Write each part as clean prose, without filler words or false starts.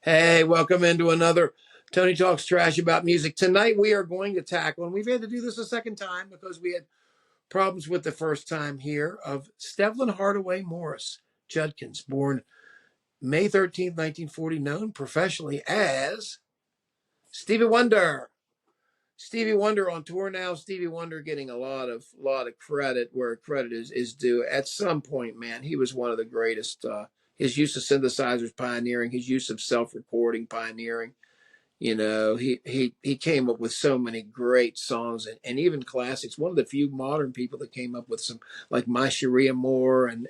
Hey, welcome into another Tony Talks Trash About Music. Tonight we are going to tackle, and we've had to do this a second time because we had problems with the first time here, of Stevlin Hardaway Morris Judkins, born May 13th, 1940, known professionally as Stevie Wonder. Stevie Wonder on tour now. Stevie Wonder getting a lot of credit where credit is due. At some point, man, he was one of the greatest. His use of synthesizers pioneering, his use of self-recording pioneering. He came up with so many great songs and even classics. One of the few modern people that came up with some, like My Sharia Moore and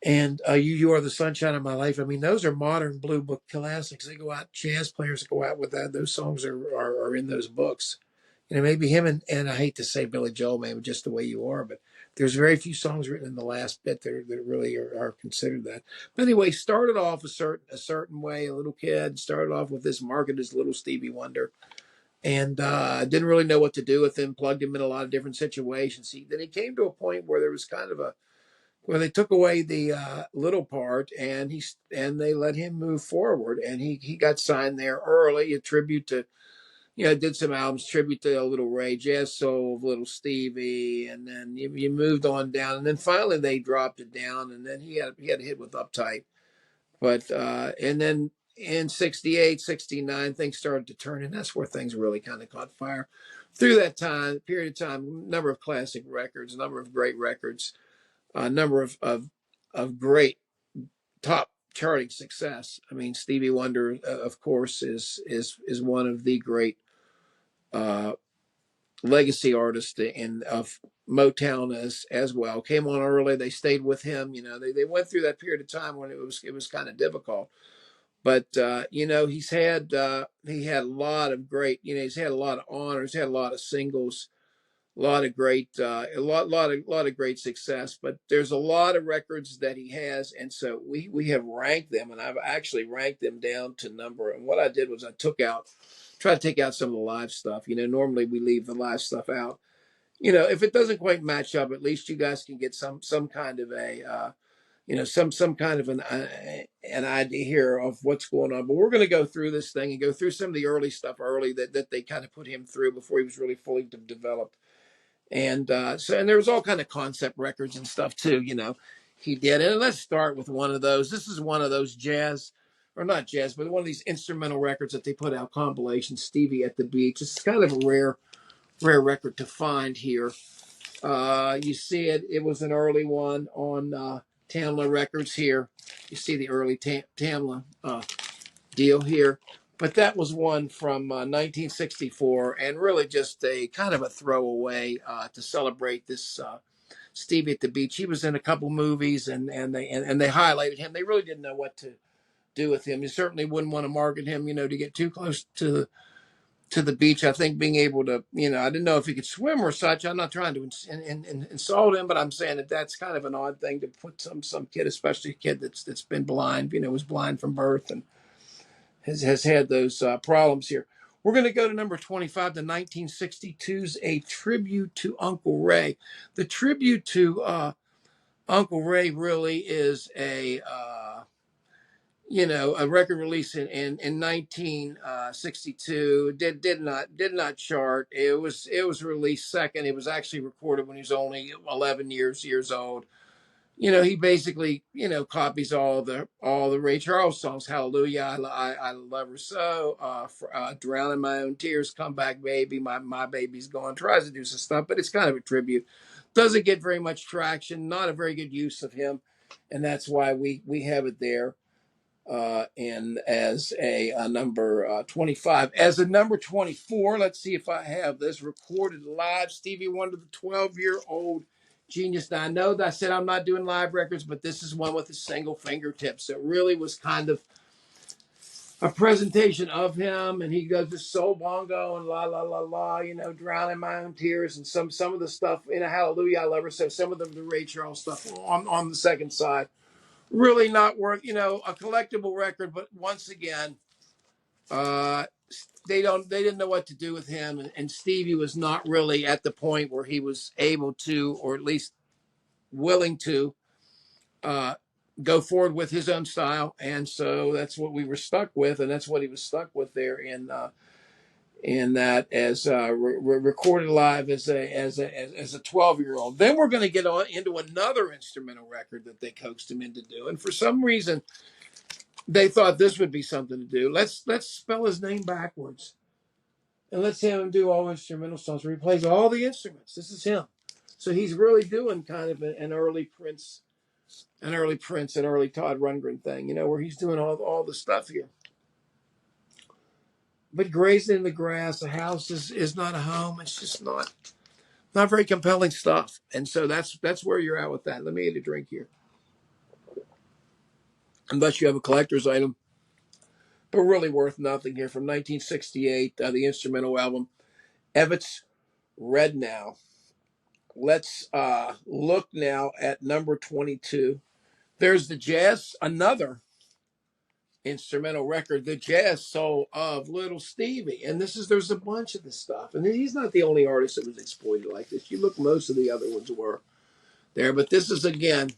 You Are the Sunshine of My Life. I mean, those are modern blue book classics. They go out, jazz players go out with that. Those songs are in those books. Maybe him and I hate to say Billy Joel, maybe Just the Way You Are, but there's very few songs written in the last bit that really are considered that. But anyway, started off a certain way. A little kid started off with this market as little Stevie Wonder, and didn't really know what to do with him. Plugged him in a lot of different situations. Then he came to a point where there was kind of where they took away the little part, and they let him move forward, and he got signed there early, a tribute to, did some albums, tribute to a Little Ray, Jazz Soul, Little Stevie, and then you moved on down, and then finally they dropped it down, and then he had a hit with Uptight, but and then in 68, 69, things started to turn, and that's where things really kind of caught fire. Through that period of time, number of classic records, number of great records, a number of great top charting success. I mean, Stevie Wonder, of course, is one of the great uh, legacy artists in of Motown as well. Came on early. They stayed with him. They went through that period of time when it was kind of difficult. But he had a lot of great. He's had a lot of honors. Had a lot of singles. A lot of great, a lot of great success. But there's a lot of records that he has, and so we have ranked them, and I've actually ranked them down to number. And what I did was I tried to take out some of the live stuff. Normally we leave the live stuff out. If it doesn't quite match up, at least you guys can get some kind of a some kind of an idea here of what's going on. But we're going to go through this thing and go through some of the early stuff early that they kind of put him through before he was really fully developed. And and there was all kind of concept records and stuff too. He did. And let's start with one of those. This is one of those jazz, or not jazz, but one of these instrumental records that they put out, compilations. Stevie at the Beach. It's kind of a rare record to find here. You see it. It was an early one on Tamla Records here. You see the early Tamla deal here. But that was one from 1964, and really just a kind of a throwaway to celebrate this Stevie at the Beach. He was in a couple movies, and they highlighted him. They really didn't know what to do with him. You certainly wouldn't want to market him, to get too close to the beach. I think being able to, I didn't know if he could swim or such. I'm not trying to insult him, but I'm saying that's kind of an odd thing to put some kid, especially a kid that's been blind, was blind from birth and has had those problems here. We're going to go to number 25, the 1962's A Tribute to Uncle Ray. The tribute to Uncle Ray really is a record release in 1962. Did not chart. It was released second. It was actually recorded when he was only 11 years old. He basically, copies all the Ray Charles songs. Hallelujah, I love her so. Drown in My Own Tears, Come Back Baby, my baby's gone. Tries to do some stuff, but it's kind of a tribute. Doesn't get very much traction. Not a very good use of him, and that's why we have it there. And as a number 25. As a number 24, let's see if I have this recorded live. Stevie Wonder, the 12-year-old genius. Now, I know that I said I'm not doing live records, but this is one with a single fingertip. So it really was kind of a presentation of him, and he goes to soul bongo and la la la la, drown in my own tears, and some of the stuff in Hallelujah, I love her so. Some of the Ray Charles stuff on the second side. Really not worth, a collectible record, but once again, uh, they didn't know what to do with him, and Stevie was not really at the point where he was able to, or at least willing to, uh, go forward with his own style, and so that's what we were stuck with, and that's what he was stuck with there in that as recorded live as a 12-year-old. Then we're going to get on into another instrumental record that they coaxed him into doing. For some reason, they thought this would be something to do. Let's spell his name backwards, and let's have him do all instrumental songs where he plays all the instruments. This is him. So he's really doing kind of an early Prince, an early Todd Rundgren thing, where he's doing all the stuff here. But grazing in the grass, a house is not a home. It's just not very compelling stuff. And so that's where you're at with that. Let me get a drink here. Unless you have a collector's item, but really worth nothing here from 1968, the instrumental album, Evetts Red Now. Let's look now at number 22. There's the jazz, another instrumental record, The Jazz Soul of Little Stevie. And there's a bunch of this stuff. And he's not the only artist that was exploited like this. You look, most of the other ones were there. But this is, again,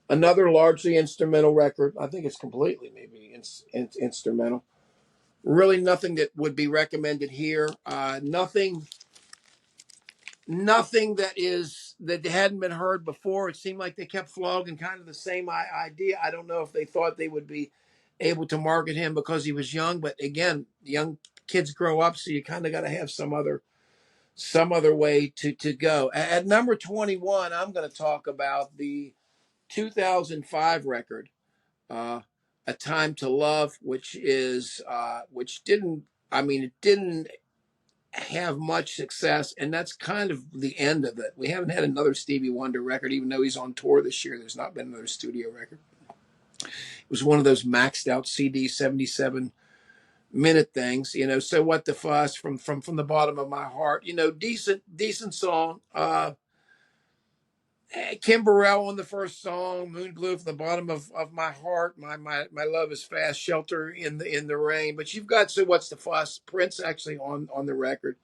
another largely instrumental record. I think it's completely maybe instrumental. Really nothing that would be recommended here. Nothing that hadn't been heard before. It seemed like they kept flogging kind of the same idea. I don't know if they thought they would be able to market him because he was young, but again, young kids grow up, so you kind of got to have some other way to go. At number 21, I'm going to talk about the 2005 record, "A Time to Love," which didn't. I mean, it didn't have much success, and that's kind of the end of it. We haven't had another Stevie Wonder record, even though he's on tour this year. There's not been another studio record. It was one of those maxed out CD 77-minute things, So What the Fuss, from the bottom of my heart, decent song. Kim Burrell on the first song, Moon Glue, from the bottom of my heart. My love is fast, Shelter in the rain. But you've got So What's the Fuss, Prince actually on the record,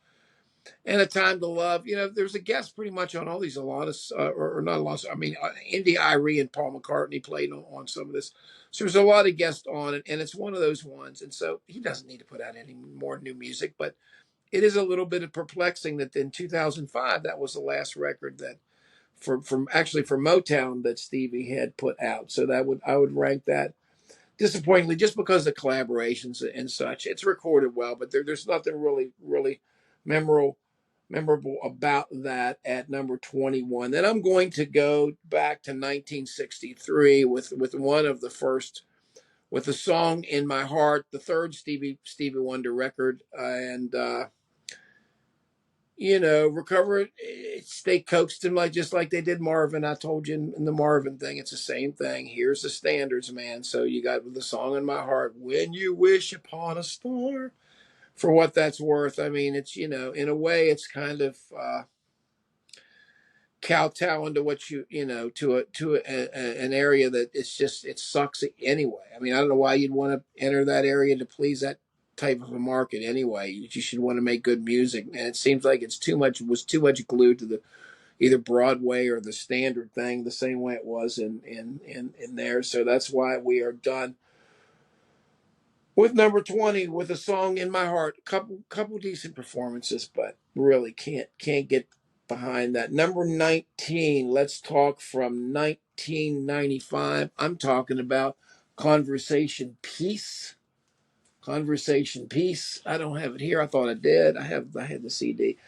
and A Time to Love. There's a guest pretty much on all these. A lot of, or not a lot. I mean, Indy Irie and Paul McCartney played on some of this. So there's a lot of guests on it, and it's one of those ones. And so he doesn't need to put out any more new music, but it is a little bit of perplexing that in 2005 that was the last record that for Motown that Stevie had put out. So I would rank that disappointingly, just because of collaborations and such. It's recorded well, but there's nothing really memorable about that at number 21. Then I'm going to go back to 1963 with one of the first, with a song in my heart, the third Stevie Wonder record, and Recover It. They coaxed him just like they did Marvin. I told you in the Marvin thing, it's the same thing. Here's the standards, man. So you got with the song in my heart, When You Wish Upon a Star. For what that's worth, I mean, it's, in a way, it's kind of kowtowing to what an area that it sucks anyway. I mean, I don't know why you'd want to enter that area to please that type of a market anyway. You should want to make good music, and it seems like was too much glued to the either Broadway or the standard thing, the same way it was in there. So that's why we are done with number 20 with a song in my heart. Couple decent performances, but really can't get behind that. Number 19, let's talk from 1995. I'm talking about Conversation Peace. Conversation Peace. I don't have it here. I thought I did. I had the CD.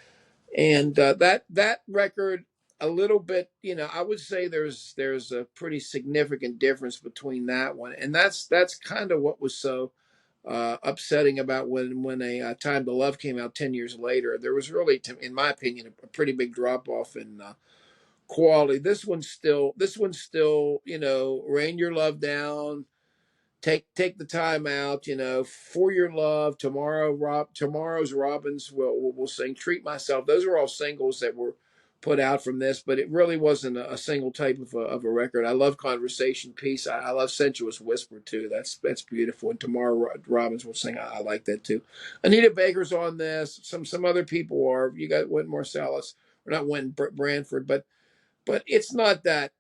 And that record, a little bit, I would say there's a pretty significant difference between that one, and that's kind of what was so upsetting about when a Time to Love came out 10 years later. There was really, in my opinion, a pretty big drop off in quality. This one's still, Rain Your Love Down. Take the time out, For Your Love, Tomorrow's Robins will sing, Treat Myself. Those are all singles that were put out from this, but it really wasn't a single type of a record. I love Conversation Piece. I love Sensuous Whisper too. That's beautiful. And Tomorrow Robins will sing. I like that too. Anita Baker's on this. Some other people are. You got Wynton Marsalis, or not Wynton, Branford, but but it's not that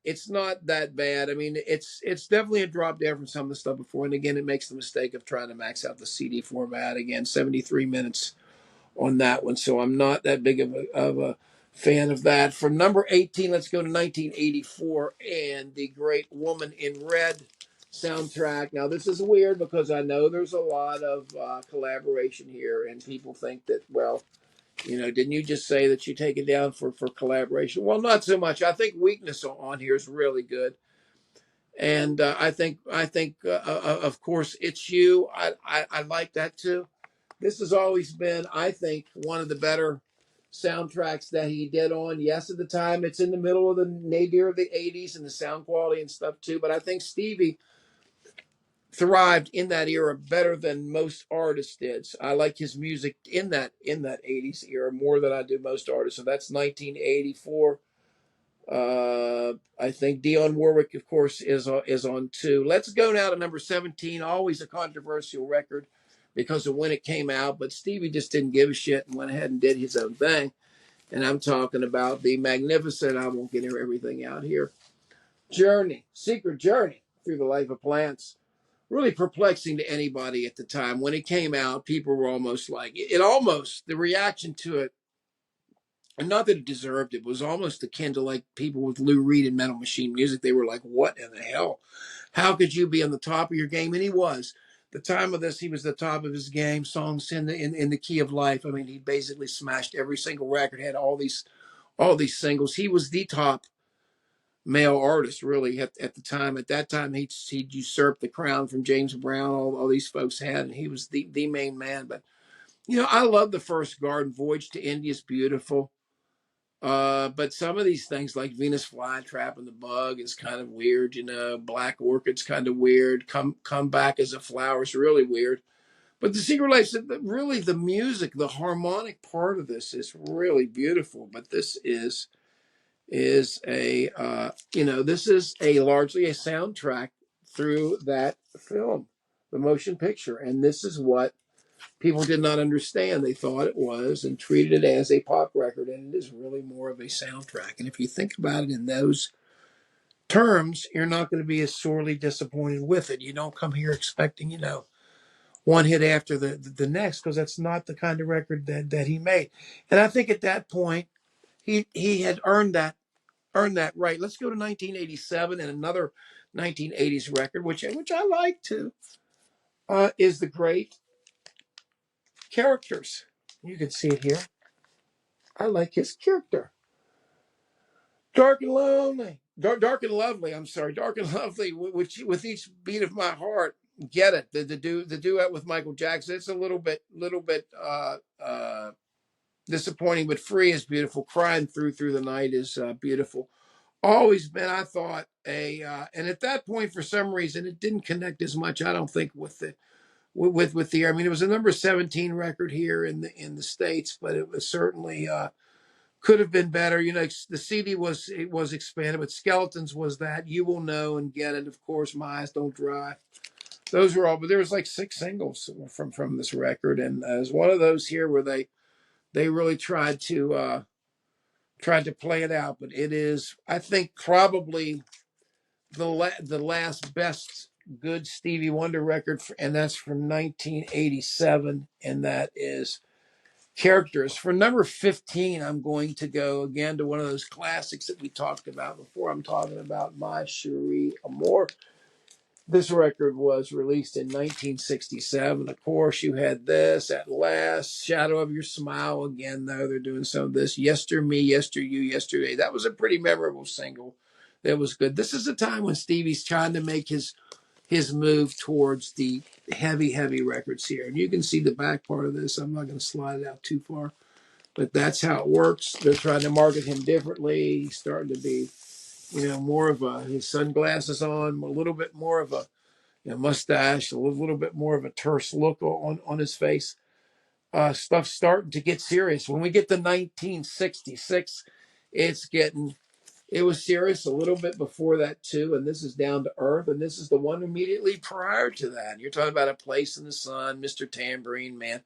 bad. I mean, it's definitely a drop down from some of the stuff before. And again, it makes the mistake of trying to max out the CD format. Again, 73 minutes on that one, so I'm not that big of a fan of that. From number 18, let's go to 1984 and the Great Woman in Red soundtrack. Now, this is weird because I know there's a lot of collaboration here, and people think that, well, didn't you just say that you take it down for collaboration? Well, not so much. I think Weakness on here is really good, and I think of course It's You. I like that too. This has always been, I think, one of the better soundtracks that he did on. Yes, at the time, it's in the middle of the nadir of the '80s and the sound quality and stuff too. But I think Stevie thrived in that era better than most artists did. So I like his music in that '80s era more than I do most artists. So that's 1984. I think Dionne Warwick, of course, is on two. Let's go now to number 17. Always a controversial record because of when it came out, but Stevie just didn't give a shit and went ahead and did his own thing. And I'm talking about the magnificent. I won't get everything out here. Journey, Secret Journey through the Life of Plants. Really perplexing to anybody at the time. When it came out, people were almost like it. Almost the reaction to it, and not that it deserved it, was almost akin to like people with Lou Reed and Metal Machine Music. They were like, "What in the hell? How could you be on the top of your game?" And he was. The time of this, he was the top of his game. Songs in the key of life. I mean, he basically smashed every single record. Had all these singles. He was the top male artist really at the time. At that time, he'd usurped the crown from James Brown. All these folks had, and he was the main man. But I love the first Garden. Voyage to India is beautiful. But some of these things like Venus Flytrap and the Bug is kind of weird. Black Orchid's kind of weird. Come Back as a Flower is really weird. But the Secret Life, really the music, the harmonic part of this is really beautiful. But this this is a largely a soundtrack through that film, the motion picture, and this is what people did not understand. They thought it was and treated it as a pop record, and it is really more of a soundtrack. And if you think about it in those terms, you're not going to be as sorely disappointed with it. You don't come here expecting, one hit after the next, because that's not the kind of record that he made. And I think at that point, he had earned that right. Let's go to 1987 and another 1980s record, which I like too, is the Great Characters. You can see it here. I like his character. Dark and lonely. Dark and lovely. I'm sorry, dark and lovely. With each beat of my heart, get it. The duet with Michael Jackson. It's a little bit disappointing, but Free is beautiful. Crying through the night is beautiful. Always been, I thought, and at that point, for some reason, it didn't connect as much. I don't think with the. I mean, it was a number 17 record here in the States, but it was certainly could have been better. The CD was expanded, but Skeletons was that. You Will Know and Get It, of course. My Eyes Don't Dry. Those were all, but there was like 6 singles from this record, and it was one of those here where they really tried to play it out. But it is, I think, probably the last best good Stevie Wonder record, and that's from 1987, and that is Characters. For number 15, I'm going to go again to one of those classics that we talked about before. I'm talking about My Cherie Amour. This record was released in 1967. Of course, you had this, At Last, Shadow of Your Smile. Again, though, they're doing some of this. Yester Me, Yester You, Yesterday. That was a pretty memorable single. That was good. This is a time when Stevie's trying to make his move towards the heavy records here. And you can see the back part of this. I'm not going to slide it out too far, but that's how it works. They're trying to market him differently. He's starting to be, more of his sunglasses on, a little bit more of a mustache, a little bit more of a terse look on his face. Stuff's starting to get serious. When we get to 1966, it was serious a little bit before that too, and this is Down to Earth, and this is the one immediately prior to that. You're talking about A Place in the Sun, Mr. Tambourine Man.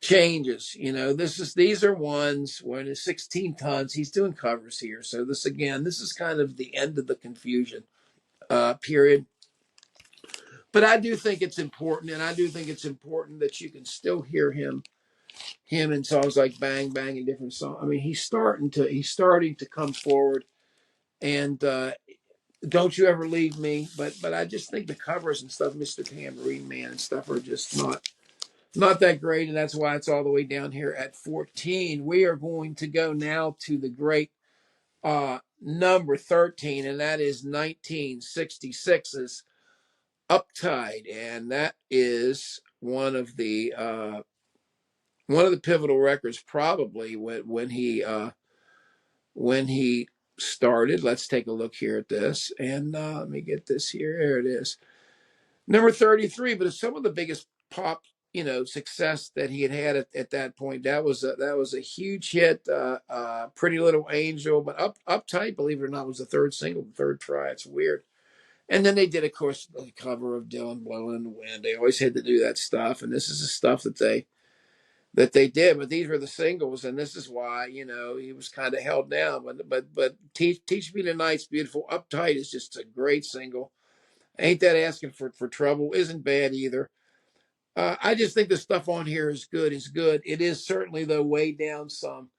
changes. These are ones when it's 16 tons. He's doing covers here. So this is kind of the end of the confusion period. But I do think it's important, and I do think it's important that you can still hear him in songs like Bang Bang and different songs. I mean, he's starting to come forward, and Don't You Ever Leave Me. But I just think the covers and stuff, Mr. Tambourine Man and stuff, are just not that great, and that's why it's all the way down here at 14. We are going to go now to the great number 13, and that is 1966's Uptight, and that is one of the pivotal records, probably when he started. Let's take a look here at this, and let me get this here. There it is, number 33. But it's some of the biggest pop, success that he had at that point. That was a huge hit. Pretty Little Angel, but Uptight, believe it or not, was the third single, the third try. It's weird. And then they did, of course, the cover of Dylan Blowing in the Wind. They always had to do that stuff, and this is the stuff that they did. But these were the singles, and this is why he was kind of held down. But Teach Me Tonight's beautiful. Uptight is just a great single. Ain't That Asking for Trouble isn't bad either. I just think the stuff on here is good. Is good. It is certainly, though, weighed down some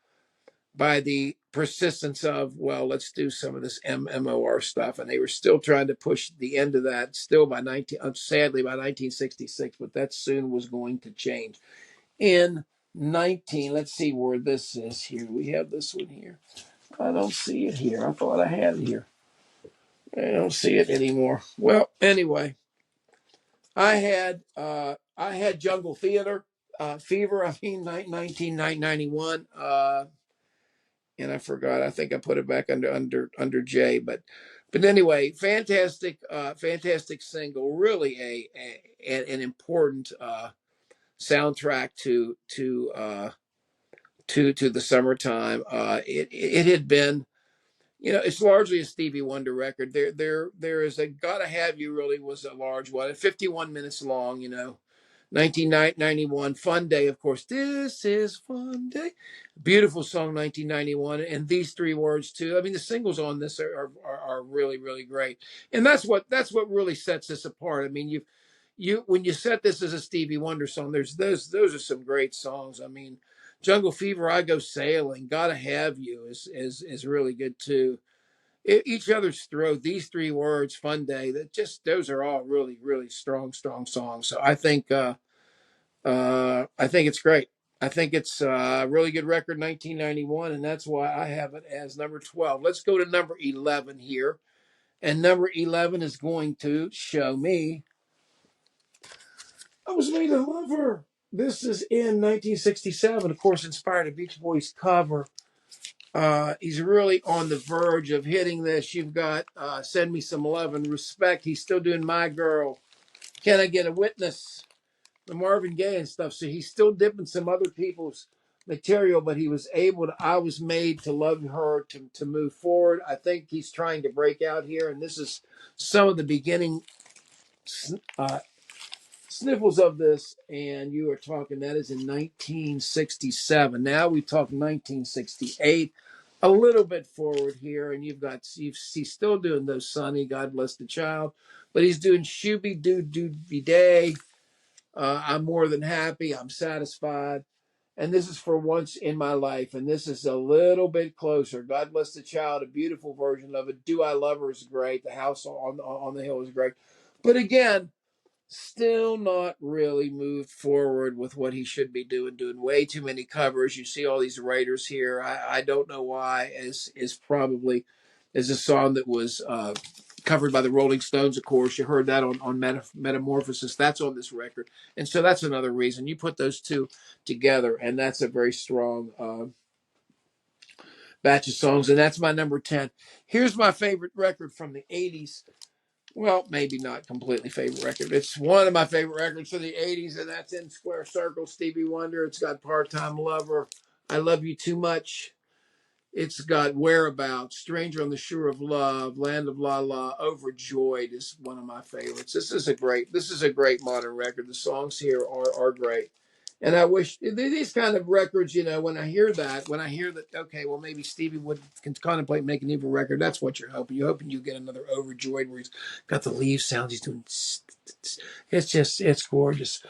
by the persistence of, well, let's do some of this MMOR stuff, and they were still trying to push the end of that. Still sadly by 1966, but that soon was going to change. In 19, let's see where this is here. We have this one here. I don't see it here. I thought I had it here. I don't see it anymore. Well, anyway, I had Jungle Theater Fever. 1991. And I forgot. I think I put it back under J. But anyway, fantastic single. Really an important soundtrack to the summertime. It had been, it's largely a Stevie Wonder record. There is a Gotta Have You really was a large one, 51 minutes long. 1991, Fun Day, of course. This is Fun Day. Beautiful song, 1991, and these three words too. I mean, the singles on this are really, really great, and that's what really sets this apart. I mean, you when you set this as a Stevie Wonder song, those are some great songs. I mean, Jungle Fever, I Go Sailing, Gotta Have You is really good too. Each Other's Throat, these three words, Fun Day, those are all really, really strong songs. So I think it's great. I think it's a really good record, 1991, and that's why I have it as number 12. Let's go to number 11 here, and number 11 is going to show me I Was Made to Love Her. This is in 1967, of course, inspired a Beach Boys cover. He's really on the verge of hitting this. You've got Send Me Some Love and Respect. He's still doing My Girl. Can I Get a Witness? The Marvin Gaye and stuff. So he's still dipping some other people's material, but he was able to, I Was Made to Love Her to move forward. I think he's trying to break out here, and this is some of the beginning uh, sniffles of this, and you are talking, that is in 1967. Now we talk 1968, a little bit forward here, and he's still doing those Sonny, God Bless the Child, but he's doing Shooby Doo Doo Be Day. I'm More Than Happy, I'm Satisfied, and this is For Once in My Life, and this is a little bit closer. God Bless the Child, a beautiful version of it. Do I Love Her is great. The House on the Hill is great, but again, still not really moved forward with what he should be doing way too many covers. You see all these writers here. I don't know why. Is probably is a song that was covered by the Rolling Stones, of course. You heard that on Metamorphosis. That's on this record, and so that's another reason. You put those two together, and that's a very strong batch of songs, and that's my number 10. Here's my favorite record from the 80s. Well, maybe not completely favorite record. It's one of my favorite records for the 80s, and that's In Square Circle, Stevie Wonder. It's got Part-Time Lover, I Love You Too Much. It's got Whereabouts, Stranger on the Shore of Love, Land of La La, Overjoyed is one of my favorites. This is a great modern record. The songs here are great. And I wish these kind of records, when I hear that, okay, well, maybe Stevie would can contemplate making an evil record. That's what you're hoping. You're hoping you get another Overjoyed where he's got the leaf sounds. He's doing, it's gorgeous.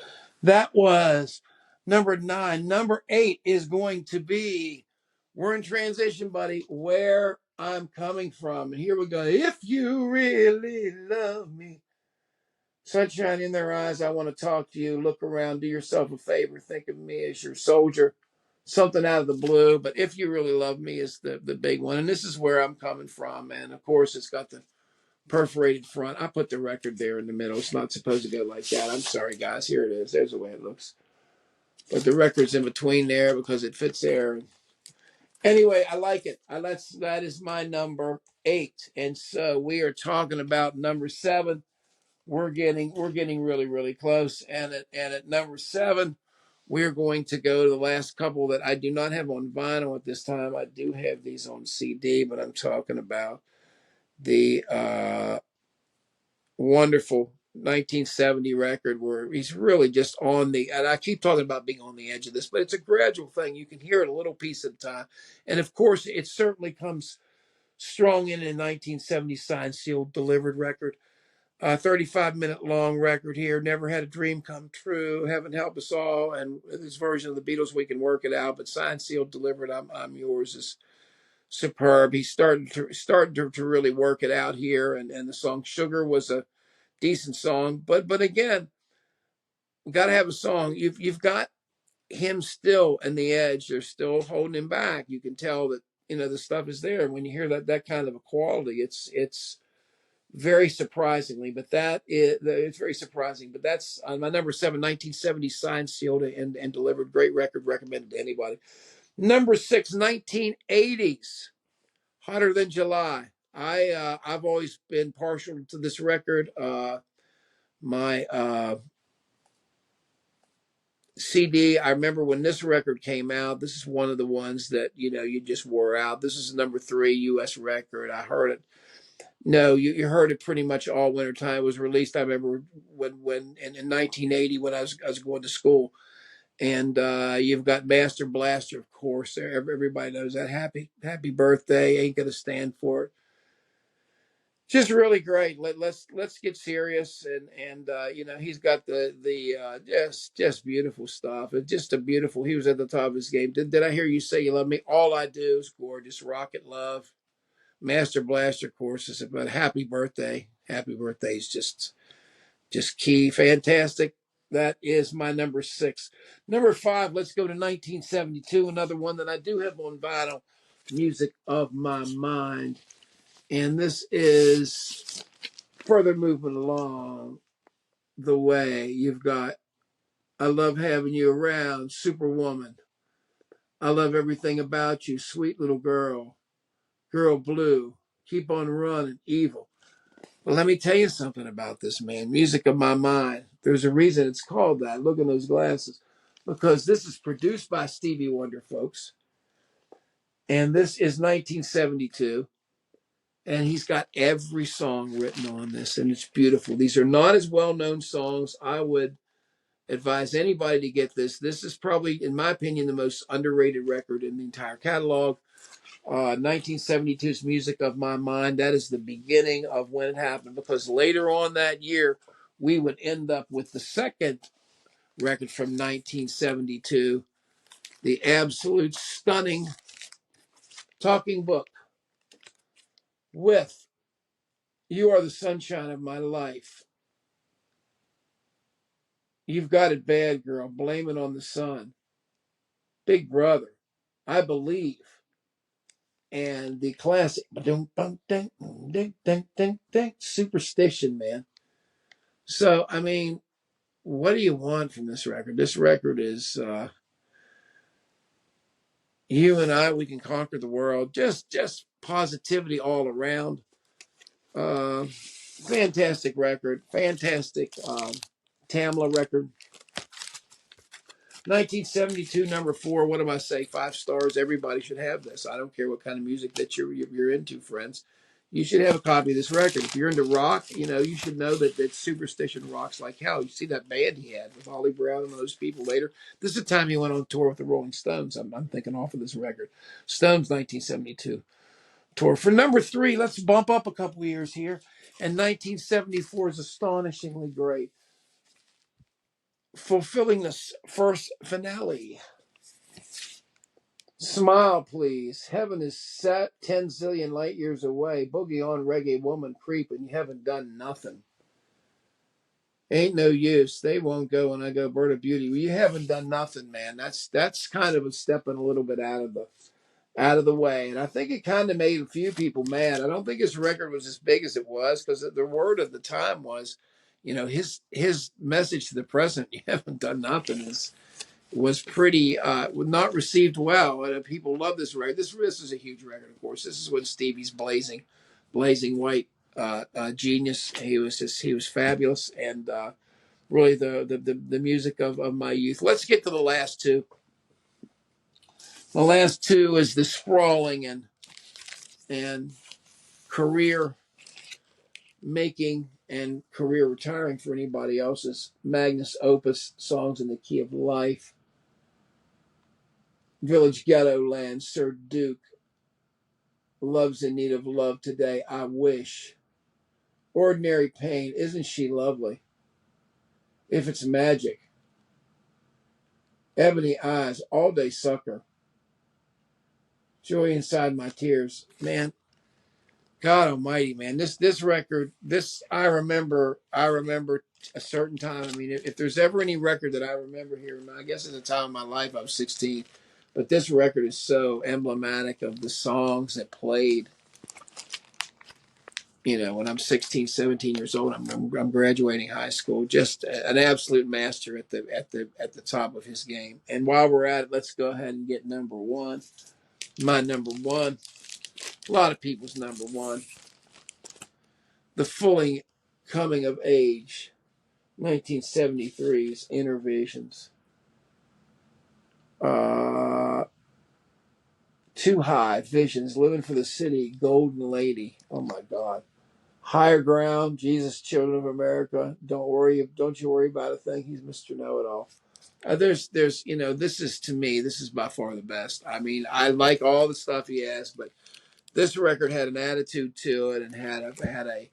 That was number 9. Number 8 is going to be, we're in transition, buddy, Where I'm Coming From. And here we go. If you really love me. Sunshine in their eyes, I want to talk to you. Look around, do yourself a favor. Think of me as your soldier. Something out of the blue. But if you really love me is the big one. And this is where I'm coming from. And of course, it's got the perforated front. I put the record there in the middle. It's not supposed to go like that. I'm sorry, guys. Here it is. There's the way it looks. But the record's in between there because it fits there. Anyway, I like it. That is my number 8. And so we are talking about number 7. We're getting really, really close. And at number 7, we're going to go to the last couple that I do not have on vinyl at this time. I do have these on CD, but I'm talking about the wonderful 1970 record where he's really just on the, and I keep talking about being on the edge of this, but it's a gradual thing. You can hear it a little piece at a time. And of course, it certainly comes strong in a 1970 signed, sealed, delivered record. 35-minute long record here. Never Had a Dream Come True. Heaven Help Us All. And this version of the Beatles, We Can Work It Out. But signed, sealed, delivered. I'm Yours is superb. He's starting to really work it out here. And the song Sugar was a decent song. But again, we got to have a song. You've got him still in the edge. They're still holding him back. You can tell that the stuff is there. And when you hear that kind of a quality, it's very surprisingly, but it's very surprising. But that's on my number 7, 1970, signed, sealed, and delivered. Great record, recommended to anybody. Number 6, 1980s, Hotter Than July. I've always been partial to this record. My CD, I remember when this record came out. This is one of the ones that you just wore out. This is number 3 U.S. record. I heard it. No, you heard it pretty much all winter time. It was released. I remember when in 1980 when I was going to school, and you've got Master Blaster, of course. Everybody knows that. Happy birthday. Ain't gonna stand for it. Just really great. Let's get serious, and he's got the just beautiful stuff. It's just a beautiful. He was at the top of his game. Did I hear you say you love me? All I Do is gorgeous. Rocket Love. Master Blaster course is about Happy Birthday. Happy Birthday is just key. Fantastic. That is my number 6. Number 5, let's go to 1972. Another one that I do have on vinyl, Music of My Mind. And this is further moving along the way. You've got I Love Having You Around, Superwoman. I Love Everything About You, Sweet Little Girl. Girl Blue, Keep on Running, Evil. Well, let me tell you something about this, man. Music of My Mind. There's a reason it's called that. Look at those glasses. Because this is produced by Stevie Wonder, folks. And this is 1972. And he's got every song written on this. And it's beautiful. These are not as well-known songs. I would advise anybody to get this. This is probably, in my opinion, the most underrated record in the entire catalog. 1972's Music of My Mind. That is the beginning of when it happened, because later on that year, we would end up with the second record from 1972, the absolute stunning Talking Book with You Are the Sunshine of My Life. You've Got It Bad, Girl. Blame It on the Sun. Big Brother. I Believe. And the classic Superstition, man. So, I mean, what do you want from this record? This record is You and I, We Can Conquer the World. Just positivity all around. Fantastic record. Fantastic Tamla record. 1972, number 4. What do I say? 5 stars. Everybody should have this. I don't care what kind of music that you're into, friends. You should have a copy of this record. If you're into rock, you should know that Superstition rocks like hell. You see that band he had with Ollie Brown and those people later. This is the time he went on tour with the Rolling Stones. I'm thinking off of this record. Stones 1972 tour. For number 3, let's bump up a couple of years here. And 1974 is astonishingly great, fulfilling this first finale. Smile, please. Heaven is set 10 zillion light years away. Boogie on, reggae woman, creep, and you haven't done nothing. Ain't no use. They won't go when I go bird of beauty. Well, you haven't done nothing, man. That's kind of a stepping a little bit out of the way. And I think it kind of made a few people mad. I don't think his record was as big as it was, because the word of the time was, his message to the president, you haven't done nothing, was pretty not received well. And people love this record. This is a huge record, of course. This is when Stevie's blazing white genius. He was fabulous, and really the music of my youth. Let's get to the last two. The last two is the sprawling and career making and career retiring for anybody else's magnus opus, Songs in the Key of Life, Village Ghetto Land, Sir Duke, Love's in Need of Love Today, I Wish, Ordinary Pain, Isn't She Lovely, If It's Magic, Ebony Eyes, All Day Sucker, Joy Inside My Tears. Man, God Almighty, man! This record, I remember a certain time. I mean, if there's ever any record that I remember hearing, I guess at the time of my life I was 16, but this record is so emblematic of the songs that played. When I'm 16, 17 years old, I'm graduating high school. Just an absolute master at the top of his game. And while we're at it, let's go ahead and get number one. My number one. A lot of people's number one. The Fully Coming of Age, 1973's Inner Visions. Too High, Visions, Living for the City, Golden Lady. Oh my God. Higher Ground, Jesus, Children of America. Don't you worry about a thing. He's Mr. Know-It-All. There's, this is, to me, this is by far the best. I mean, I like all the stuff he has, but this record had an attitude to it and had a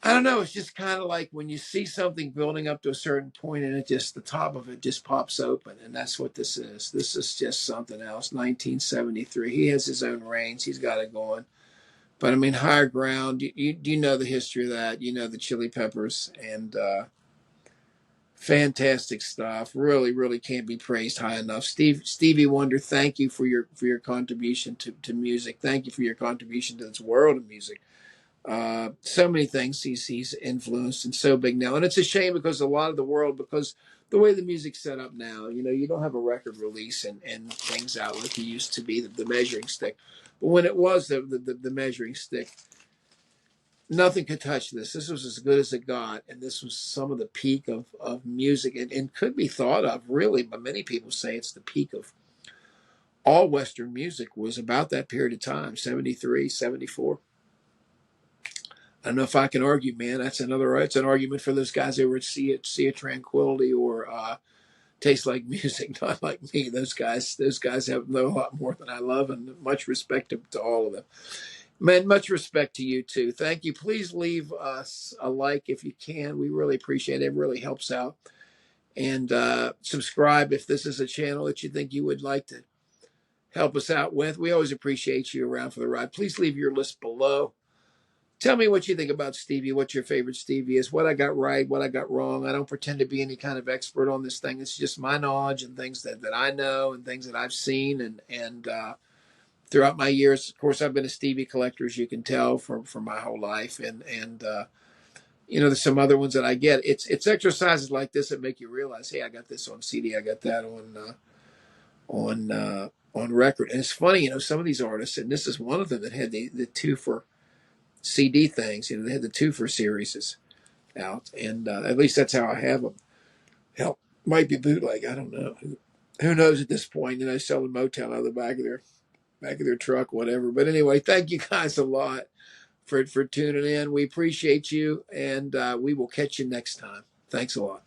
I don't know. It's just kind of like when you see something building up to a certain point and the top of it just pops open. And that's what this is. This is just something else. 1973. He has his own range. He's got it going. But I mean, Higher Ground, you know the history of that. You know the Chili Peppers, and fantastic stuff. Really, really can't be praised high enough. Stevie Wonder, thank you for your contribution to music. Thank you for your contribution to this world of music. So many things he's influenced, and so big now. And it's a shame, because a lot of the world, because the way the music's set up now, you don't have a record release and things out like it used to be, the measuring stick. But when it was the measuring stick, nothing could touch this. This was as good as it got, and this was some of the peak of music, and could be thought of, really, but many people say it's the peak of all Western music was about that period of time, 73, 74. I don't know if I can argue, man. It's an argument for those guys over at Sea of Tranquility or Taste Like Music, not like me. Those guys know a lot more than I love, and much respect to all of them. Man, much respect to you too. Thank you. Please leave us a like if you can. We really appreciate it. It really helps out. And subscribe if this is a channel that you think you would like to help us out with. We always appreciate you around for the ride. Please leave your list below. Tell me what you think about Stevie, what your favorite Stevie is, what I got right, what I got wrong. I don't pretend to be any kind of expert on this thing. It's just my knowledge and things that I know and things that I've seen. And throughout my years, of course, I've been a Stevie collector, as you can tell, for my whole life. And there's some other ones that I get. It's exercises like this that make you realize, hey, I got this on CD. I got that on record. And it's funny, some of these artists, and this is one of them that had the two for CD things. They had the two for series out, and at least that's how I have them. Hell, might be bootleg. I don't know. Who knows at this point? Selling Motown out of the back of there. back of their truck, whatever. But anyway, thank you guys a lot for tuning in. We appreciate you, and we will catch you next time. Thanks a lot.